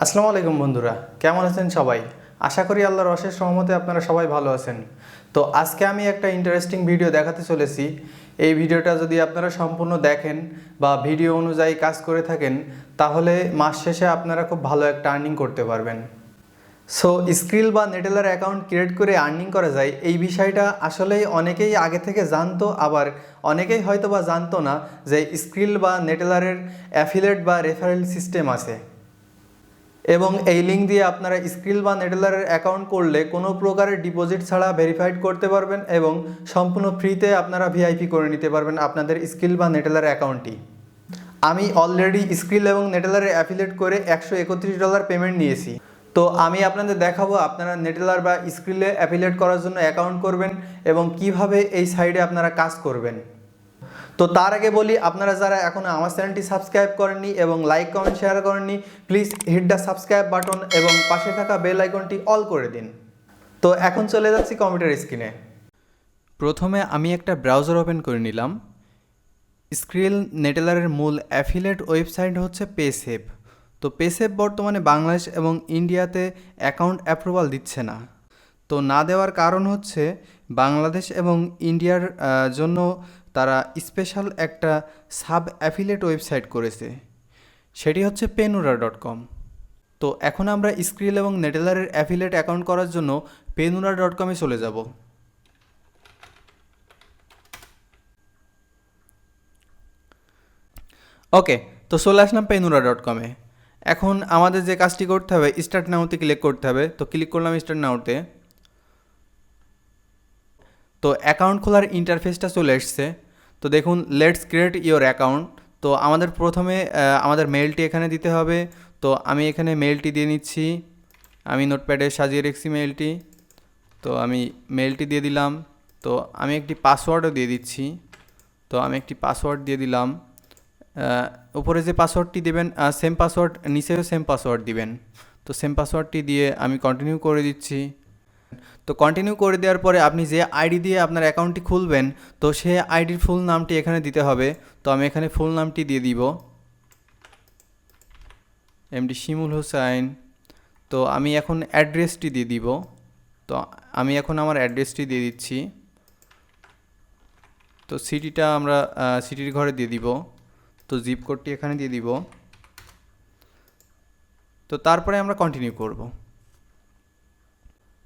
আসসালামু আলাইকুম বন্ধুরা, কেমন আছেন সবাই? আশা করি আল্লাহর অশেষ রহমতে আপনারা সবাই ভালো আছেন। তো আজকে আমি একটা ইন্টারেস্টিং ভিডিও দেখাতে চলেছি। এই ভিডিওটা যদি আপনারা সম্পূর্ণ দেখেন বা ভিডিও অনুযায়ী কাজ করে থাকেন, তাহলে মাস শেষে আপনারা খুব ভালো একটা আর্নিং করতে পারবেন। সো স্ক্রিল বা নেটেলার অ্যাকাউন্ট ক্রিয়েট করে আর্নিং করা যায়, এই বিষয়টা আসলেই অনেকেই আগে থেকে জানতো, আবার অনেকেই হয়তো বা জানতো না যে স্ক্রিল বা নেটেলারের অ্যাফিলিয়েট বা রেফারেল সিস্টেম আছে। এবং এই লিঙ্ক দিয়ে আপনারা স্ক্রিল বা নেটেলারের অ্যাকাউন্ট করলে কোনো প্রকারের ডিপোজিট ছাড়া ভেরিফাইড করতে পারবেন এবং সম্পূর্ণ ফ্রিতে আপনারা ভিআইপি করে নিতে পারবেন আপনাদের স্ক্রিল বা নেটেলার অ্যাকাউন্টটি। আমি অলরেডি স্ক্রিল এবং নেটেলারের অ্যাফিলিয়েট করে $131 পেমেন্ট নিয়েছি। তো আমি আপনাদের দেখাবো আপনারা নেটেলার বা স্ক্রিলে অ্যাফিলিয়েট করার জন্য অ্যাকাউন্ট করবেন এবং কিভাবে এই সাইডে আপনারা কাজ করবেন। তো তার আগে বলি, আপনারা যারা এখনও আমার চ্যানেলটি সাবস্ক্রাইব করেননি এবং লাইক কমেন্ট শেয়ার করেননি, please hit the subscribe button এবং পাশে থাকা বেল আইকনটি অল করে দিন। তো এখন চলে যাচ্ছি কম্পিউটার স্ক্রিনে। প্রথমে আমি একটা ব্রাউজার ওপেন করে নিলাম। স্ক্রিল নেটেলারের মূল অ্যাফিলিয়েট ওয়েবসাইট হচ্ছে পেসেভ। তো পেসেভ বর্তমানে বাংলাদেশ এবং ইন্ডিয়াতে অ্যাকাউন্ট অ্যাপ্রুভাল দিচ্ছে না। তো না দেওয়ার কারণ হচ্ছে বাংলাদেশ এবং ইন্ডিয়ার জন্য তারা স্পেশাল একটা সাব অ্যাফিলিয়েট ওয়েবসাইট করেছে, সেটি হচ্ছে paynura.com। তো এখন আমরা স্ক্রিল এবং নেটেলারের অ্যাফিলিয়েট অ্যাকাউন্ট করার জন্য paynura.com-এ চলে যাব। ওকে, তো চলে আসলাম paynura.com-এ। এখন আমাদের যে কাজটি করতে হবে, স্টার্ট নাওতে ক্লিক করতে হবে। তো ক্লিক করলাম স্টার্ট নাওতে। তো অ্যাকাউন্ট খোলার ইন্টারফেসটা চলে এসছে। তো দেখুন, লেটস ক্রিয়েট ইওর অ্যাকাউন্ট। তো আমাদের প্রথমে আমাদের মেলটি এখানে দিতে হবে। তো আমি এখানে মেলটি দিয়ে নিচ্ছি। আমি নোটপ্যাডে সাজিয়ে রেখেছি মেলটি। তো আমি মেলটি দিয়ে দিলাম। তো আমি একটি পাসওয়ার্ডও দিয়ে দিচ্ছি। তো আমি একটি পাসওয়ার্ড দিয়ে দিলাম। উপরে যে পাসওয়ার্ডটি দেবেন সেম পাসওয়ার্ড নিচেও সেম পাসওয়ার্ড দিবেন। তো সেম পাসওয়ার্ডটি দিয়ে আমি কন্টিনিউ করে দিচ্ছি। তো কন্টিনিউ করে দেওয়ার পরে আপনি যে আইডি দিয়ে আপনার অ্যাকাউন্টটি খুলবেন, তো সে আইডির ফুল নামটি এখানে দিতে হবে। তো আমি এখানে ফুল নামটি দিয়ে দিব, এমডি শিমুল হোসাইন। তো আমি এখন অ্যাড্রেসটি দিয়ে দিব। তো আমি এখন আমার অ্যাড্রেসটি দিয়ে দিচ্ছি। তো সিটিটা আমরা সিটির ঘরে দিয়ে দিব। তো জিপ কোডটি এখানে দিয়ে দিব। তো তারপরে আমরা কন্টিনিউ করব।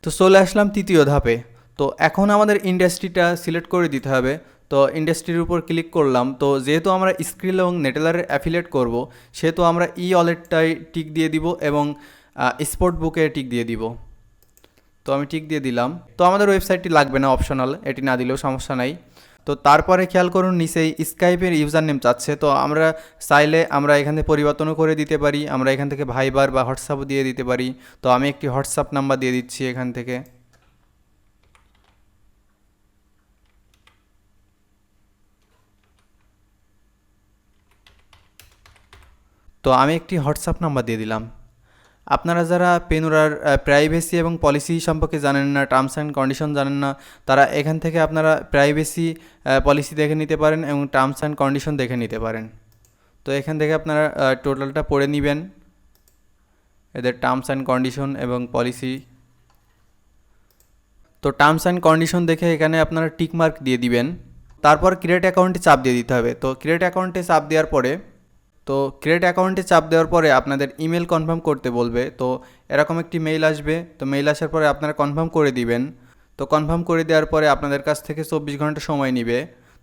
তো চলে আসলাম তৃতীয় ধাপে। তো এখন আমাদের ইন্ডাস্ট্রিটা সিলেক্ট করে দিতে হবে। তো ইন্ডাস্ট্রির উপর ক্লিক করলাম। তো যেহেতু আমরা স্ক্রিল এবং নেটেলারের অ্যাফিলিয়েট করব, সেহেতু আমরা ই ওয়ালেটটাই টিক দিয়ে দিব এবং স্পোর্ট বুকে টিক দিয়ে দিব। তো আমি টিক দিয়ে দিলাম। তো আমাদের ওয়েবসাইটটি লাগবে না, অপশনাল, এটি না দিলেও সমস্যা নাই। তো তারপরে খেয়াল করুন নিচেই স্কাইপের ইউজার নেম চাচ্ছে। তো আমরা চাইলে আমরা এখান থেকে পরিবর্তনও করে দিতে পারি। আমরা এখান থেকে ভাইবার বা হোয়াটসঅ্যাপও দিয়ে দিতে পারি। তো আমি একটি হোয়াটসঅ্যাপ নাম্বার দিয়ে দিচ্ছি এখান থেকে। তো আমি একটি হোয়াটসঅ্যাপ নাম্বার দিয়ে দিলাম। আপনারা যারা পেনুরার প্রাইভেসি এবং পলিসি সম্পর্কে জানেন না, টার্মস অ্যান্ড কন্ডিশন জানেন না, তারা এখান থেকে আপনারা প্রাইভেসি পলিসি দেখে নিতে পারেন এবং টার্মস অ্যান্ড কন্ডিশন দেখে নিতে পারেন। তো এখান থেকে আপনারা টোটালটা পড়ে নেবেন, এদের টার্মস অ্যান্ড কন্ডিশন এবং পলিসি। তো টার্মস অ্যান্ড কন্ডিশন দেখে এখানে আপনারা টিক মার্ক দিয়ে দিবেন। তারপর ক্রিয়েট অ্যাকাউন্টে চাপ দিয়ে দিতে হবে। তো ক্রিয়েট অ্যাকাউন্টে চাপ দেওয়ার পরে আপনাদের ইমেল কনফার্ম করতে বলবে। তো এরকম একটি মেইল আসবে। তো মেইল আসার পরে আপনারা কনফার্ম করে দিবেন। তো কনফার্ম করে দেওয়ার পরে আপনাদের কাছ থেকে 24 ঘন্টা সময় নেবে।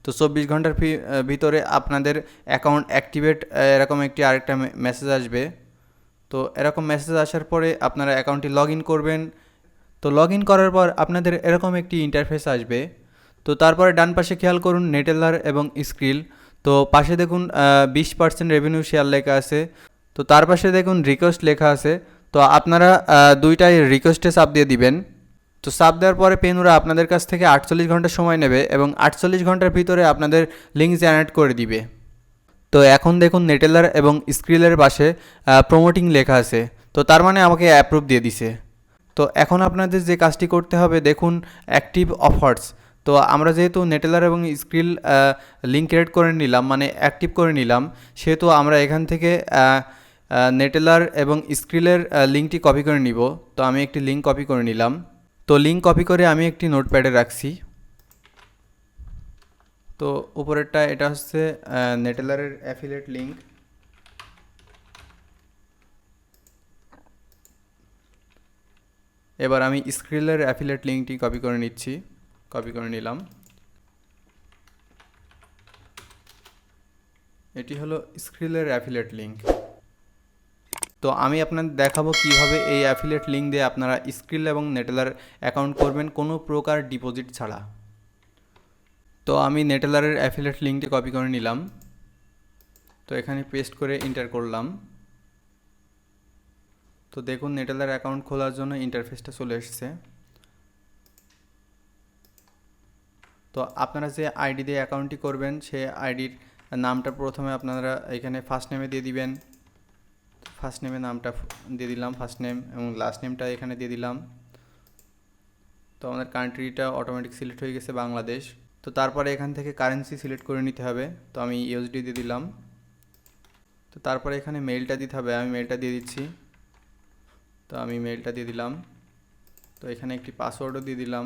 তো 24 ঘন্টার ভিতরে আপনাদের অ্যাকাউন্ট অ্যাক্টিভেট এরকম একটি আরেকটা মেসেজ আসবে। তো এরকম মেসেজ আসার পরে আপনারা অ্যাকাউন্টটি লগ ইন করবেন। তো লগ ইন করার পর আপনাদের এরকম একটি ইন্টারফেস আসবে। তো তারপরে ডান পাশে খেয়াল করুন নেটেলার এবং স্ক্রিল। তো পাশে দেখুন 20% রেভিনিউ শেয়ার লেখা আছে। তো তার পাশে দেখুন রিকোয়েস্ট লেখা আছে। তো আপনারা দুইটাই রিকোয়েস্টে চাপ দিয়ে দিবেন। তো চাপ দেওয়ার পরে পেনুরা আপনাদের কাছ থেকে 48 ঘন্টা সময় নেবে এবং 48 ঘন্টার ভিতরে আপনাদের লিঙ্ক জেনারেট করে দিবে। তো এখন দেখুন নেটেলার এবং স্ক্রিলের পাশে প্রমোটিং লেখা আছে। তো তার মানে আমাকে অ্যাপ্রুভ দিয়ে দিছে। তো এখন আপনাদের যে কাজটি করতে হবে, দেখুন অ্যাক্টিভ অফার্স। তো আমরা যেহেতু নেটেলার এবং স্ক্রিল লিঙ্ক ক্রিয়েট করে নিলাম, মানে অ্যাক্টিভ করে নিলাম, সেহেতু আমরা এখান থেকে নেটেলার এবং স্ক্রিলের লিঙ্কটি কপি করে নিব। তো আমি একটি লিঙ্ক কপি করে নিলাম। তো লিঙ্ক কপি করে আমি একটি নোটপ্যাডে রাখছি। তো উপরেরটা এটা হচ্ছে নেটেলারের অ্যাফিলিয়েট লিঙ্ক। এবার আমি স্ক্রিলের অ্যাফিলিয়েট লিঙ্কটি কপি করে নিচ্ছি, কপি করে নিলাম। এটি হলো স্ক্রিলের অ্যাফিলিয়েট লিঙ্ক। তো আমি আপনাদের দেখাবো কিভাবে এই অ্যাফিলিয়েট লিঙ্ক দিয়ে আপনারা স্ক্রিল এবং নেটেলার অ্যাকাউন্ট করবেন কোনো প্রকার ডিপোজিট ছাড়া। তো আমি নেটেলারের অ্যাফিলিয়েট লিঙ্কটি কপি করে নিলাম। তো এখানে পেস্ট করে এন্টার করলাম। তো দেখুন নেটেলার অ্যাকাউন্ট খোলার জন্য ইন্টারফেসটা চলে এসেছে। তো আপনারা যে আইডি দিয়ে অ্যাকাউন্টটি করবেন সেই আইডির নামটা প্রথমে আপনারা এখানে ফার্স্ট নেমে দিয়ে দিবেন। ফার্স্ট নেমে নামটা দিয়ে দিলাম, ফার্স্ট নেম, এবং লাস্ট নেমটা এখানে দিয়ে দিলাম। তো আমাদের কান্ট্রিটা অটোমেটিক সিলেক্ট হয়ে গেছে বাংলাদেশ। তো তারপরে এখান থেকে কারেন্সি সিলেক্ট করে নিতে হবে। তো আমি ইউএসডি দিয়ে দিলাম। তো তারপরে এখানে মেইলটা দিতে হবে, আমি মেইলটা দিয়ে দিচ্ছি। তো আমি মেইলটা দিয়ে দিলাম। তো এখানে একটি পাসওয়ার্ডও দিয়ে দিলাম।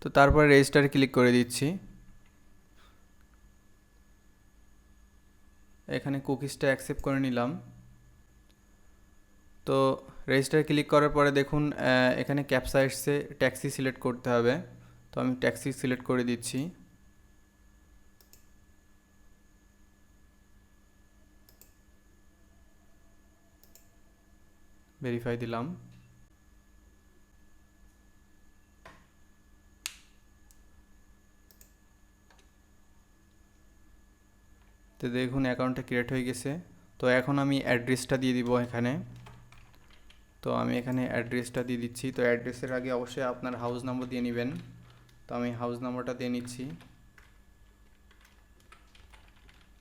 তো তারপরে রেজিস্টারে ক্লিক করে দিচ্ছি। এখানে কুকিজটা অ্যাকসেপ্ট করে নিলাম। তো রেজিস্টারে ক্লিক করার পরে দেখুন এখানে ক্যাপচা এসছে, ট্যাক্সি সিলেক্ট করতে হবে। তো আমি ট্যাক্সি সিলেক্ট করে দিচ্ছি। ভেরিফাই দিলাম। তো দেখুন অ্যাকাউন্টটা ক্রিয়েট হয়ে গেছে। তো এখন আমি অ্যাড্রেসটা দিয়ে দিব এখানে। তো আমি এখানে অ্যাড্রেসটা দিয়ে দিচ্ছি। তো অ্যাড্রেসের আগে অবশ্যই আপনার হাউস নাম্বার দিয়ে নেবেন। তো আমি হাউস নাম্বারটা দিয়ে নিচ্ছি।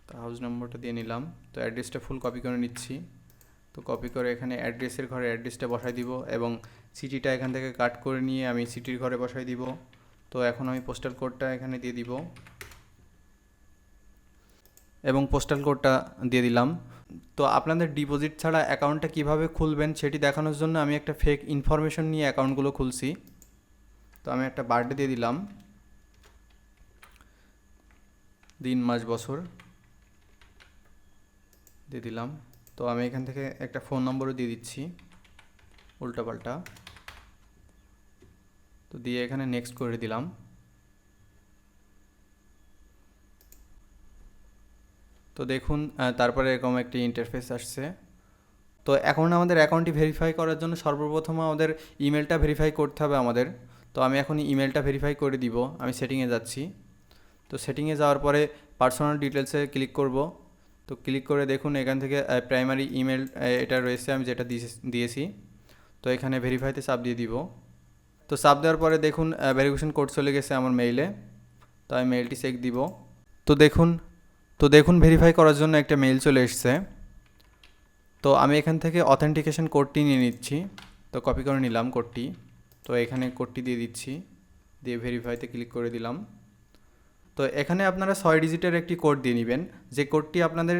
তো হাউস নাম্বারটা দিয়ে নিলাম। তো অ্যাড্রেসটা ফুল কপি করে নিচ্ছি। তো কপি করে এখানে অ্যাড্রেসের ঘরে অ্যাড্রেসটা বসাই দিব এবং সিটিটা এখান থেকে কাট করে নিয়ে আমি সিটির ঘরে বসাই দিব। তো এখন আমি পোস্টাল কোডটা এখানে দিয়ে দিব এবং পোস্টাল কোডটা দিয়ে দিলাম। তো আপনাদের ডিপোজিট ছাড়া অ্যাকাউন্টটা কিভাবে খুলবেন সেটি দেখানোর জন্য আমি একটা ফেক ইনফরমেশন নিয়ে অ্যাকাউন্টগুলো খুলছি। তো আমি একটা বার্থডে দিয়ে দিলাম, দিন মাস বছর দিয়ে দিলাম। তো আমি এখান থেকে একটা ফোন নম্বরও দিয়ে দিচ্ছি উল্টাপাল্টা। তো দিয়ে এখানে নেক্সট করে দিলাম। তো দেখুন তারপরে এরকম একটি ইন্টারফেস আসছে। তো এখন আমাদের অ্যাকাউন্টটি ভেরিফাই করার জন্য সর্বপ্রথম আমাদের ইমেলটা ভেরিফাই করতে হবে আমাদের। তো আমি এখন ইমেলটা ভেরিফাই করে দিব। আমি সেটিংয়ে যাচ্ছি। তো সেটিংয়ে যাওয়ার পরে পার্সোনাল ডিটেলসে ক্লিক করব। তো ক্লিক করে দেখুন এখান থেকে প্রাইমারি ইমেল এটা রয়েছে, আমি যেটা দিয়েছি। তো এখানে ভেরিফাইতে চাপ দিয়ে দিব। তো চাপ দেওয়ার পরে দেখুন ভেরিফিকেশন কোড চলে গেছে আমার মেইলে। তো আমি মেইলটি চেক দিব। তো দেখুন ভেরিফাই করার জন্য একটা মেইল চলে এসেছে। তো আমি এখান থেকে অথেন্টিকেশন কোডটি নিয়ে নিচ্ছি। তো কপি করে নিলাম কোডটি। তো এখানে কোডটি দিয়ে দিচ্ছি, দিয়ে ভেরিফাইতে ক্লিক করে দিলাম। তো এখানে আপনারা 6 ডিজিটের একটি কোড দিয়ে নেবেন, যে কোডটি আপনাদের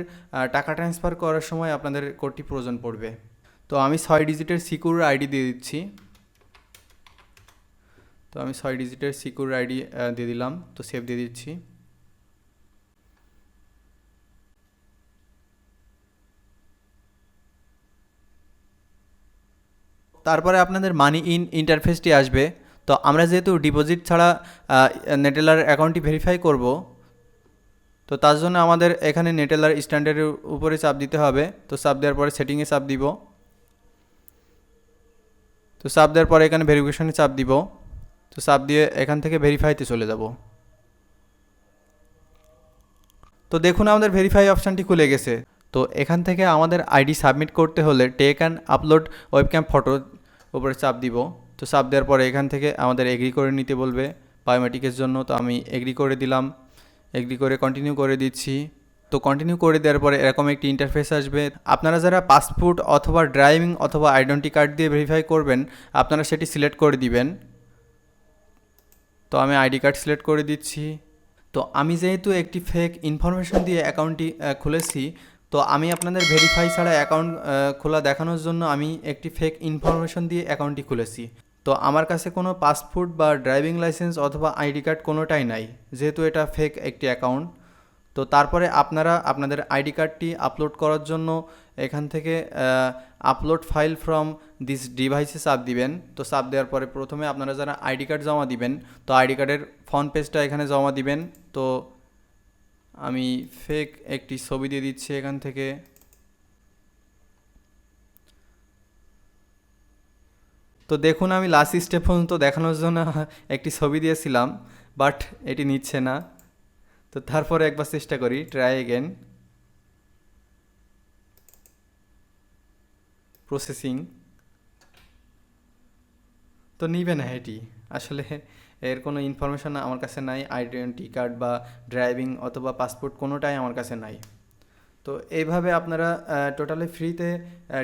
টাকা ট্রান্সফার করার সময় আপনাদের কোডটি প্রয়োজন পড়বে। তো আমি 6 ডিজিটের সিকিউর আইডি দিয়ে দিচ্ছি। তো আমি 6 ডিজিটের সিকিউর আইডি দিয়ে দিলাম। তো সেভ দিয়ে দিচ্ছি। তারপরে আপনাদের মানি ইন ইন্টারফেসটি আসবে। তো আমরা যেহেতু ডিপোজিট ছাড়া নেটেলার অ্যাকাউন্টটি ভেরিফাই করব, তো তার জন্য আমাদের এখানে নেটেলার স্ট্যান্ডার্ডের উপরে চাপ দিতে হবে। তো চাপ দেওয়ার পরে সেটিংয়ে চাপ দিব। তো চাপ দেওয়ার পরে এখানে ভেরিফিকেশনে চাপ দিব। তো চাপ দিয়ে এখান থেকে ভেরিফাইতে চলে যাব। তো দেখুন আমাদের ভেরিফাই অপশানটি খুলে গেছে। তো এখান থেকে আমাদের আইডি সাবমিট করতে হলে take and upload webcam photo উপরে চাপ দিব। তো চাপ দেওয়ার পরে এখান থেকে আমাদের এগ্রি করে নিতে বলবে বায়োমেট্রিকের জন্য। তো আমি এগ্রি করে দিলাম, এগ্রি করে কন্টিনিউ করে দিচ্ছি। তো কন্টিনিউ করে দেওয়ার পরে এরকম একটি ইন্টারফেস আসবে। আপনারা যারা পাসপোর্ট অথবা ড্রাইভিং অথবা আইডেন্টি কার্ড দিয়ে ভেরিফাই করবেন আপনারা সেটি সিলেক্ট করে দিবেন। তো আমি আইডি কার্ড সিলেক্ট করে দিচ্ছি। তো আমি যেহেতু একটি ফেক ইনফরমেশন দিয়ে অ্যাকাউন্টটি খুলেছি, তো আমি আপনাদের ভেরিফাই ছাড়া অ্যাকাউন্ট খোলা দেখানোর জন্য আমি একটি ফেক ইনফরমেশন দিয়ে অ্যাকাউন্টটি খুলেছি। তো আমার কাছে কোনো পাসপোর্ট বা ড্রাইভিং লাইসেন্স অথবা আইডি কার্ড কোনোটাই নাই, যেহেতু এটা ফেক একটি অ্যাকাউন্ট। তো তারপরে আপনারা আপনাদের আইডি কার্ডটি আপলোড করার জন্য এখান থেকে আপলোড ফাইল ফ্রম দিস ডিভাইসে চাপ দিবেন। তো চাপ দেওয়ার পরে প্রথমে আপনারা যারা আইডি কার্ড জমা দিবেন, তো আইডি কার্ডের ফ্রন্ট পেজটা এখানে জমা দিবেন। তো আমি ফেক একটি ছবি দিয়ে দিচ্ছি এখান থেকে। তো দেখুন, আমি লাস্ট স্টেপ পর্যন্ত দেখানোর জন্য একটি ছবি দিয়েছিলাম, বাট এটি নিচ্ছে না। তো তারপরে একবার চেষ্টা করি, ট্রাই এগেন, প্রসেসিং। তো নিবে না এটি, আসলে এর কোনো ইনফরমেশন আমার কাছে নাই, আইডেন্টি কার্ড বা ড্রাইভিং অথবা পাসপোর্ট কোনোটাই আমার কাছে নাই। তো এইভাবে আপনারা টোটালি ফ্রিতে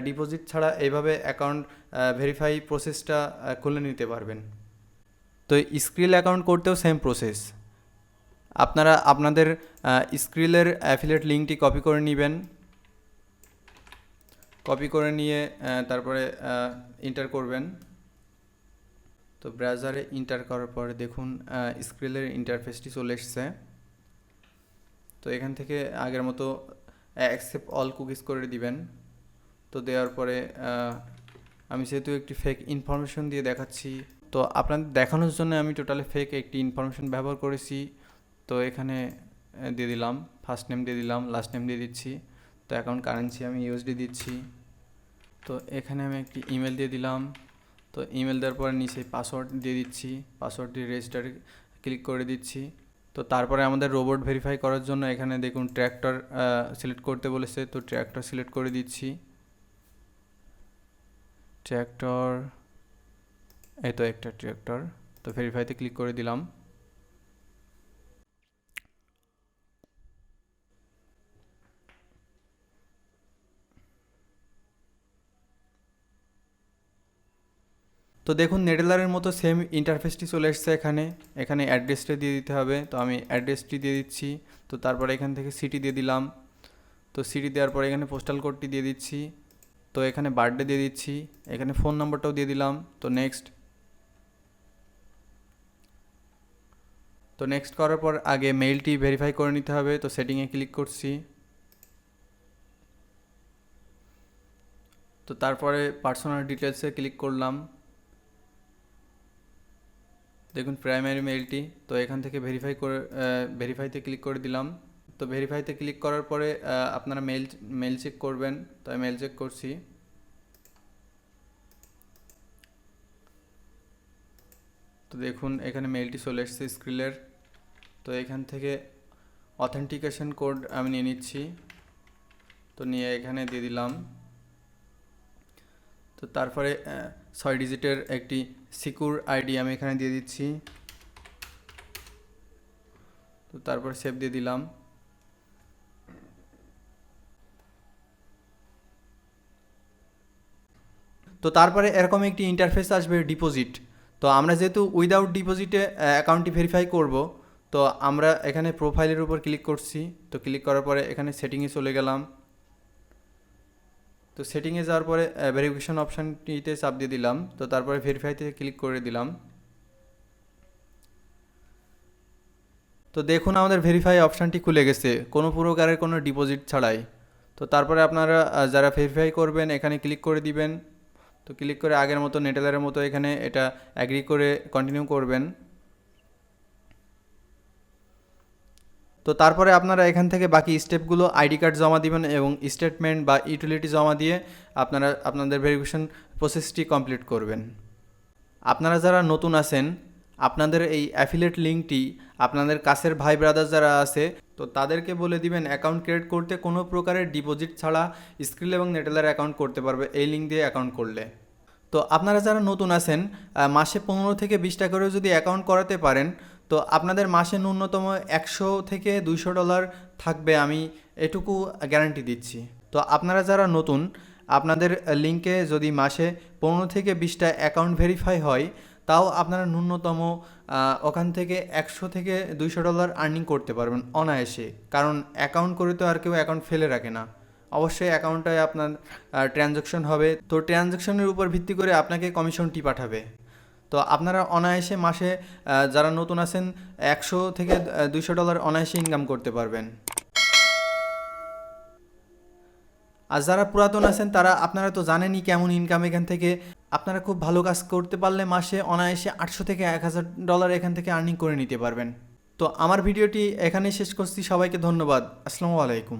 ডিপোজিট ছাড়া এইভাবে অ্যাকাউন্ট ভেরিফাই প্রসেসটা খুলে নিতে পারবেন। তো স্ক্রিল অ্যাকাউন্ট করতেও সেম প্রসেস। আপনারা আপনাদের স্ক্রিলের অ্যাফিলিয়েট লিঙ্কটি কপি করে নেবেন। কপি করে নিয়ে তারপরে এন্টার করবেন। তো ব্রাউজারে এন্টার করার পরে দেখুন স্ক্রিলের ইন্টারফেসটি চলে এসছে। তো এখান থেকে আগের মতো অ্যাকসেপ্ট অল কুকিজ করে দিবেন। তো দেওয়ার পরে আমি যেহেতু একটি ফেক ইনফরমেশন দিয়ে দেখাচ্ছি, তো আপনাদের দেখানোর জন্য আমি টোটালি ফেক একটি ইনফরমেশন ব্যবহার করেছি। তো এখানে দিয়ে দিলাম, ফার্স্ট নেম দিয়ে দিলাম, লাস্ট নেম দিয়ে দিচ্ছি। তো অ্যাকাউন্ট কারেন্সি আমি ইউএসডি দিচ্ছি। তো এখানে আমি একটি ইমেল দিয়ে দিলাম। তো ইমেল দেওয়ার পরে নিচে পাসওয়ার্ড দিয়ে দিচ্ছি, পাসওয়ার্ড দিয়ে রেজিস্টারে ক্লিক করে দিচ্ছি। তো তারপরে আমাদের রোবট ভেরিফাই করার জন্য এখানে দেখুন ট্র্যাক্টর সিলেক্ট করতে বলেছে। তো ট্র্যাক্টর সিলেক্ট করে দিচ্ছি। ট্র্যাক্টর, এই তো একটা ট্র্যাক্টর। তো ভেরিফাইতে ক্লিক করে দিলাম। তো দেখুন নেটেলারের মতো সেম ইন্টারফেসটি চলে এসছে এখানে। এখানে অ্যাড্রেসটা দিয়ে দিতে হবে। তো আমি অ্যাড্রেসটি দিয়ে দিচ্ছি। তো তারপরে এখান থেকে সিটি দিয়ে দিলাম। তো সিটি দেওয়ার পরে এখানে পোস্টাল কোডটি দিয়ে দিচ্ছি। তো এখানে বার্থডে দিয়ে দিচ্ছি। এখানে ফোন নম্বরটাও দিয়ে দিলাম। তো নেক্সট। তো নেক্সট করার পর আগে মেইলটি ভেরিফাই করে নিতে হবে। তো সেটিংয়ে ক্লিক করছি। তো তারপরে পার্সোনাল ডিটেলসে ক্লিক করলাম। দেখুন প্রাইমারি মেইলটি। তো এখান থেকে ভেরিফাইতে ক্লিক করে দিলাম। তো ভেরিফাইতে ক্লিক করার পরে আপনারা মেইল চেক করবেন। তো আমি মেইল চেক করছি। তো দেখুন এখানে মেইলটি চলে এসেছে স্ক্রিলের। তো এখান থেকে অথেন্টিকেশন কোড আমি নিয়ে নিচ্ছি। তো নিয়ে এখানে দিয়ে দিলাম। তো তারপরে 6 ডিজিটের একটি সিকিউর আইডি আমি এখানে দিয়ে দিচ্ছি। তো তারপরে সেভ দিয়ে দিলাম। তো তারপরে এরকম একটি ইন্টারফেস আসবে ডিপোজিট। তো আমরা যেহেতু উইদাউট ডিপোজিটে অ্যাকাউন্টটি ভেরিফাই করব, তো আমরা এখানে প্রোফাইলের উপর ক্লিক করছি। তো ক্লিক করার পরে এখানে সেটিংয়ে চলে গেলাম। তো সেটিংয়ে যাওয়ার পরে ভেরিফিকেশন অপশানটিতে চাপ দিয়ে দিলাম। তো তারপরে ভেরিফাইতে ক্লিক করে দিলাম। তো দেখুন আমাদের ভেরিফাই অপশানটি খুলে গেছে কোনো প্রকারের কোনো ডিপোজিট ছাড়াই। তো তারপরে আপনারা যারা ভেরিফাই করবেন এখানে ক্লিক করে দিবেন। তো ক্লিক করে আগের মতো নেটেলারের মতো এখানে এটা অ্যাগ্রি করে কন্টিনিউ করবেন। তো তারপরে আপনারা এখান থেকে বাকি স্টেপগুলো আইডি কার্ড জমা দিবেন এবং স্টেটমেন্ট বা ইউটিলিটি জমা দিয়ে আপনারা আপনাদের ভেরিফিকেশন প্রসেসটি কমপ্লিট করবেন। আপনারা যারা নতুন আছেন, আপনাদের এই অ্যাফিলিয়েট লিঙ্কটি আপনাদের কাছের ভাই ব্রাদার যারা আছে, তো তাদেরকে বলে দিবেন অ্যাকাউন্ট ক্রিয়েট করতে কোনো প্রকারের ডিপোজিট ছাড়া স্ক্রিল এবং নেটেলার অ্যাকাউন্ট করতে পারবে এই লিঙ্ক দিয়ে অ্যাকাউন্ট করলে। তো আপনারা যারা নতুন আছেন, মাসে 15 থেকে 20 টাকা করেও যদি অ্যাকাউন্ট করাতে পারেন, তো আপনাদের মাসে ন্যূনতম $100 থেকে $200 থাকবে, আমি এটুকু গ্যারান্টি দিচ্ছি। তো আপনারা যারা নতুন, আপনাদের লিঙ্কে যদি মাসে 15 থেকে 20টা অ্যাকাউন্ট ভেরিফাই হয়, তাও আপনারা ন্যূনতম ওখান থেকে $100 থেকে $200 আর্নিং করতে পারবেন অনায়াসে। কারণ অ্যাকাউন্ট করে তো আর কেউ অ্যাকাউন্ট ফেলে রাখে না, অবশ্যই অ্যাকাউন্টে আপনার ট্রানজ্যাকশন হবে। তো ট্রানজ্যাকশনের উপর ভিত্তি করে আপনাকে কমিশনটি পাঠাবে। তো আপনারা অনায়াসে মাসে যারা নতুন আছেন 100 থেকে $200 অনায়াসে ইনকাম করতে পারবেন। আর যারা পুরাতন আছেন তারা আপনারা তো জানেনই কেমন ইনকাম এখান থেকে। আপনারা খুব ভালো কাজ করতে পারলে মাসে অনায়াসে 800 থেকে $1000 এখান থেকে আর্নিং করে নিতে পারবেন। তো আমার ভিডিওটি এখানেই শেষ করছি। সবাইকে ধন্যবাদ। আসসালামু আলাইকুম।